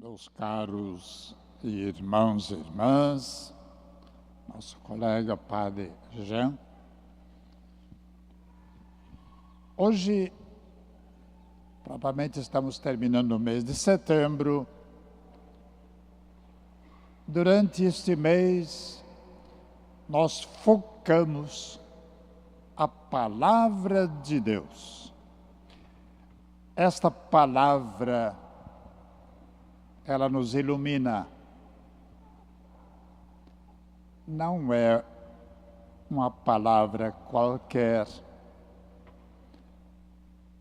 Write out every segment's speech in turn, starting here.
Meus caros irmãos e irmãs, nosso colega Padre Jean. Hoje, propriamente estamos terminando o mês de setembro. Durante este mês, nós focamos a Palavra de Deus. Esta palavra, ela nos ilumina. Não é uma palavra qualquer.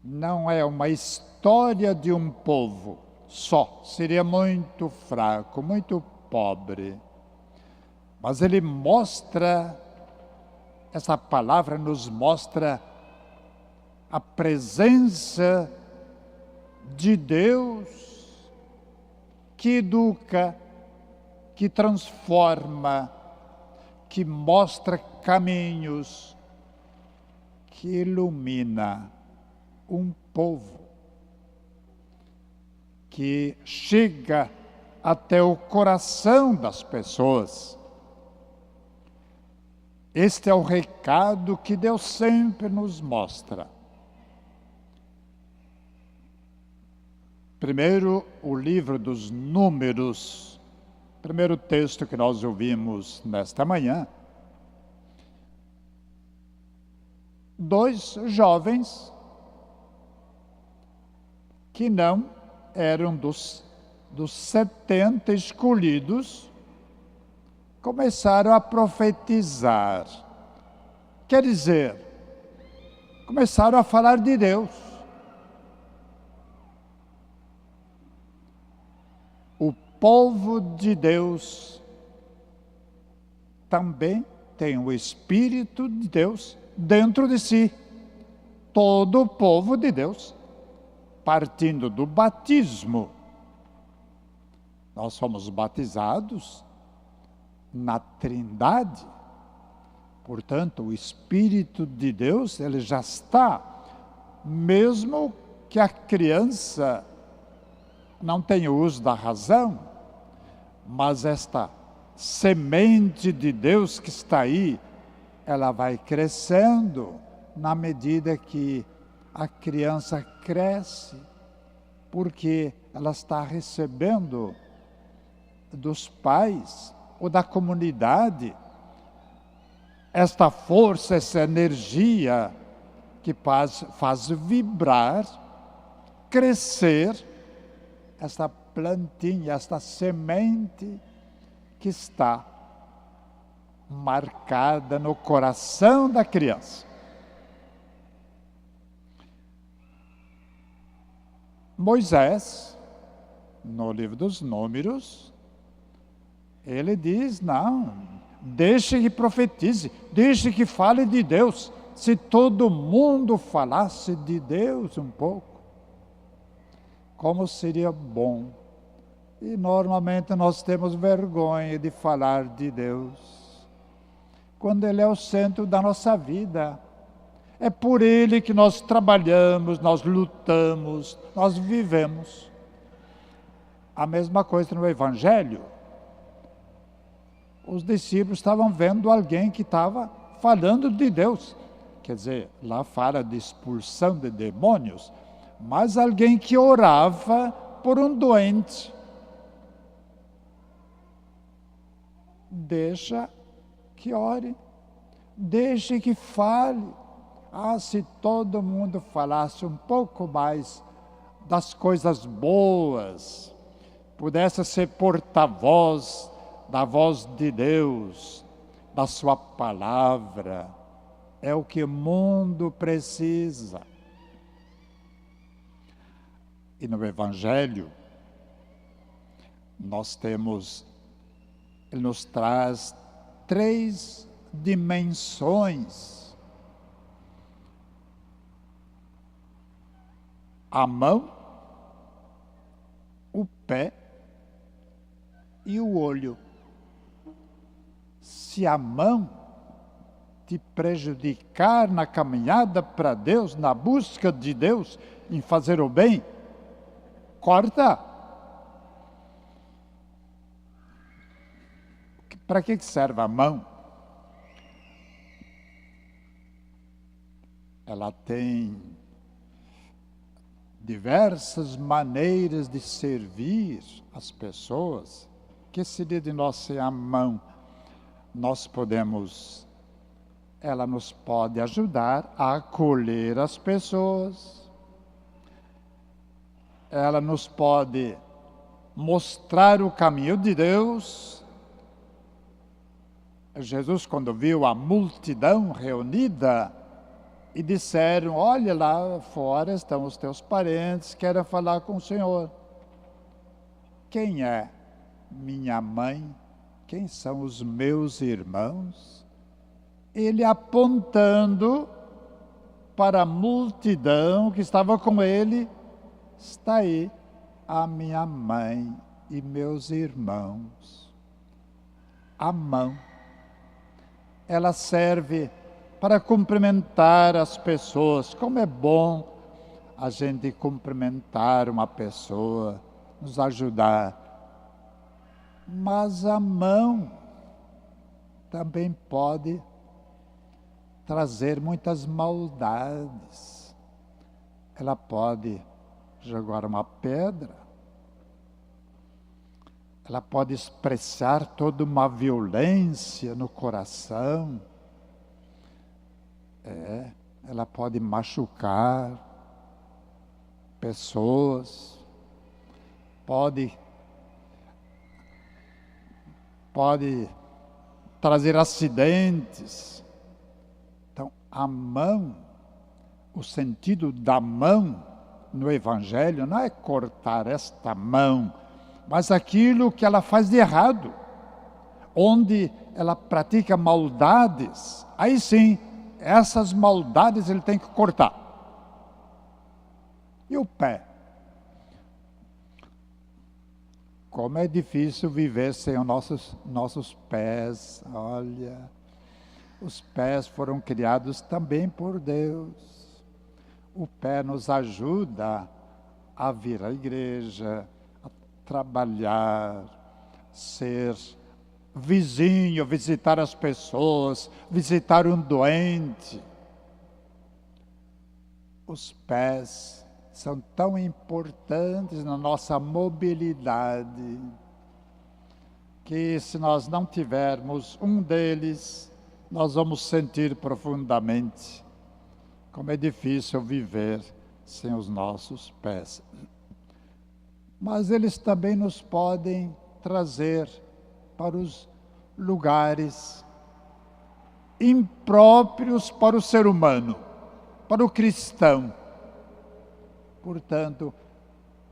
Não é uma história de um povo só. Seria muito fraco, muito pobre. Mas ele mostra, essa palavra nos mostra a presença de Deus que educa, que transforma, que mostra caminhos, que ilumina um povo, que chega até o coração das pessoas. Este é o recado que Deus sempre nos mostra. Primeiro, o livro dos Números, primeiro texto que nós ouvimos nesta manhã. Dois jovens que não eram dos 70 escolhidos, começaram a profetizar. Quer dizer, começaram a falar de Deus. O povo de Deus também tem o Espírito de Deus dentro de si. Todo o povo de Deus, partindo do batismo. Nós somos batizados na Trindade. Portanto, o Espírito de Deus, ele já está, mesmo que a criança não tem o uso da razão, mas esta semente de Deus que está aí, ela vai crescendo na medida que a criança cresce, porque ela está recebendo dos pais ou da comunidade esta força, essa energia que faz vibrar, crescer esta plantinha, esta semente que está marcada no coração da criança. Moisés, no livro dos Números, ele diz, não, deixe que profetize, deixe que fale de Deus. Se todo mundo falasse de Deus um pouco, como seria bom. E normalmente nós temos vergonha de falar de Deus, quando Ele é o centro da nossa vida. É por Ele que nós trabalhamos, nós lutamos, nós vivemos. A mesma coisa no Evangelho. Os discípulos estavam vendo alguém que estava falando de Deus. Quer dizer, lá fala de expulsão de demônios, mas alguém que orava por um doente. Deixa que ore, deixe que fale. Se todo mundo falasse um pouco mais das coisas boas, pudesse ser porta-voz da voz de Deus, da sua palavra, é o que o mundo precisa. E no Evangelho, ele nos traz 3 dimensões. A mão, o pé e o olho. Se a mão te prejudicar na caminhada para Deus, na busca de Deus, em fazer o bem, corta. Para que serve a mão? Ela tem diversas maneiras de servir as pessoas. Que seria de nós sem a mão? Nós podemos, ela nos pode ajudar a acolher as pessoas. Ela nos pode mostrar o caminho de Deus. Jesus, quando viu a multidão reunida, e disseram, olha lá fora estão os teus parentes, querem falar com o Senhor. Quem é minha mãe? Quem são os meus irmãos? Ele apontando para a multidão que estava com ele, está aí a minha mãe e meus irmãos. A mão, ela serve para cumprimentar as pessoas. Como é bom a gente cumprimentar uma pessoa, nos ajudar. Mas a mão também pode trazer muitas maldades. Ela pode jogar uma pedra. Ela pode expressar toda uma violência no coração. Ela pode machucar pessoas, pode trazer acidentes. Então, a mão, o sentido da mão no Evangelho não é cortar esta mão, mas aquilo que ela faz de errado, onde ela pratica maldades, aí sim, essas maldades ele tem que cortar. E o pé? Como é difícil viver sem os nossos pés. Olha, os pés foram criados também por Deus. O pé nos ajuda a vir à igreja, a trabalhar, ser vizinho, visitar as pessoas, visitar um doente. Os pés são tão importantes na nossa mobilidade, que se nós não tivermos um deles, nós vamos sentir profundamente como é difícil viver sem os nossos pés. Mas eles também nos podem trazer para os lugares impróprios para o ser humano, para o cristão. Portanto,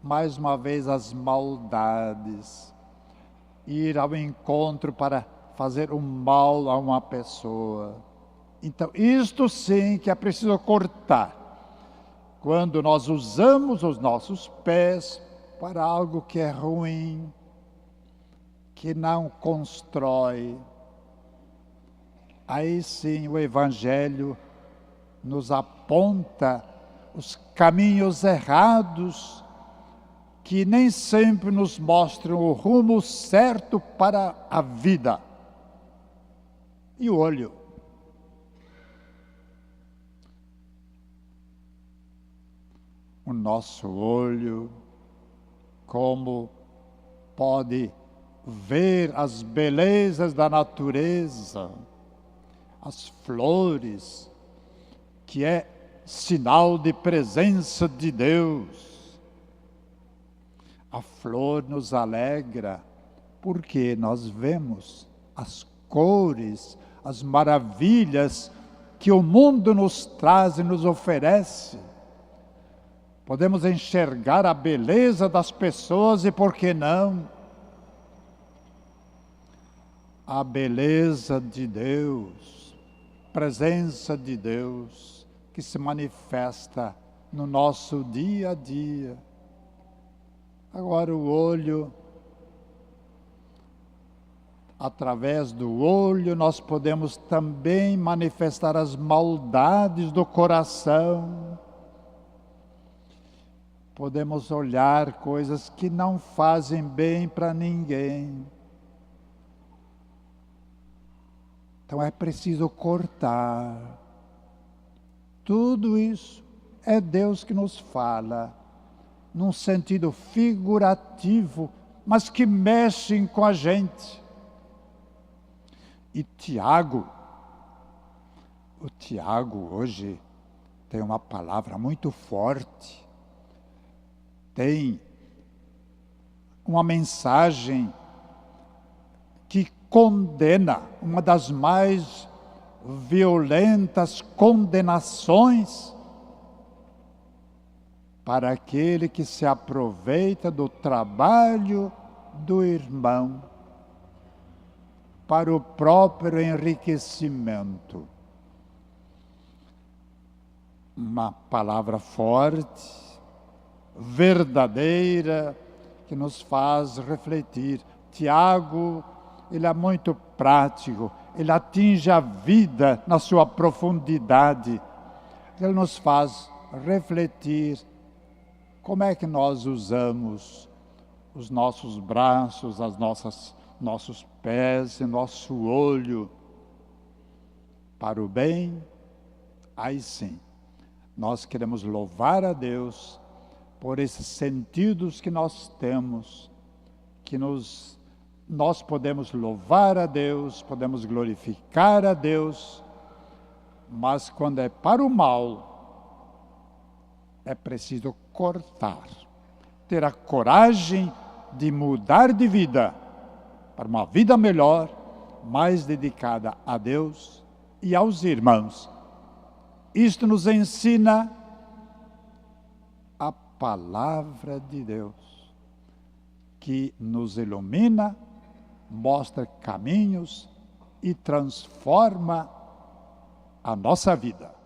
mais uma vez as maldades, ir ao encontro para fazer um mal a uma pessoa. Então, isto sim que é preciso cortar. Quando nós usamos os nossos pés para algo que é ruim, que não constrói, aí sim o Evangelho nos aponta os caminhos errados, que nem sempre nos mostram o rumo certo para a vida. E o olho? O nosso olho, como pode ver as belezas da natureza, as flores, que é sinal de presença de Deus. A flor nos alegra, porque nós vemos as cores, as maravilhas que o mundo nos traz e nos oferece. Podemos enxergar a beleza das pessoas e, por que não, a beleza de Deus, presença de Deus, que se manifesta no nosso dia a dia. Agora o olho, através do olho nós podemos também manifestar as maldades do coração. Podemos olhar coisas que não fazem bem para ninguém. Então é preciso cortar. Tudo isso é Deus que nos fala, num sentido figurativo, mas que mexem com a gente. E o Tiago hoje tem uma palavra muito forte, tem uma mensagem que condena, uma das mais violentas condenações para aquele que se aproveita do trabalho do irmão para o próprio enriquecimento. Uma palavra forte, verdadeira, que nos faz refletir. Tiago, ele é muito prático, ele atinge a vida na sua profundidade. Ele nos faz refletir como é que nós usamos os nossos braços, nossos pés e nosso olho para o bem. Aí sim, nós queremos louvar a Deus por esses sentidos que nós temos, que nós podemos louvar a Deus, podemos glorificar a Deus, mas quando é para o mal, é preciso cortar, ter a coragem de mudar de vida para uma vida melhor, mais dedicada a Deus e aos irmãos. Isto nos ensina a palavra de Deus, que nos ilumina, mostra caminhos e transforma a nossa vida.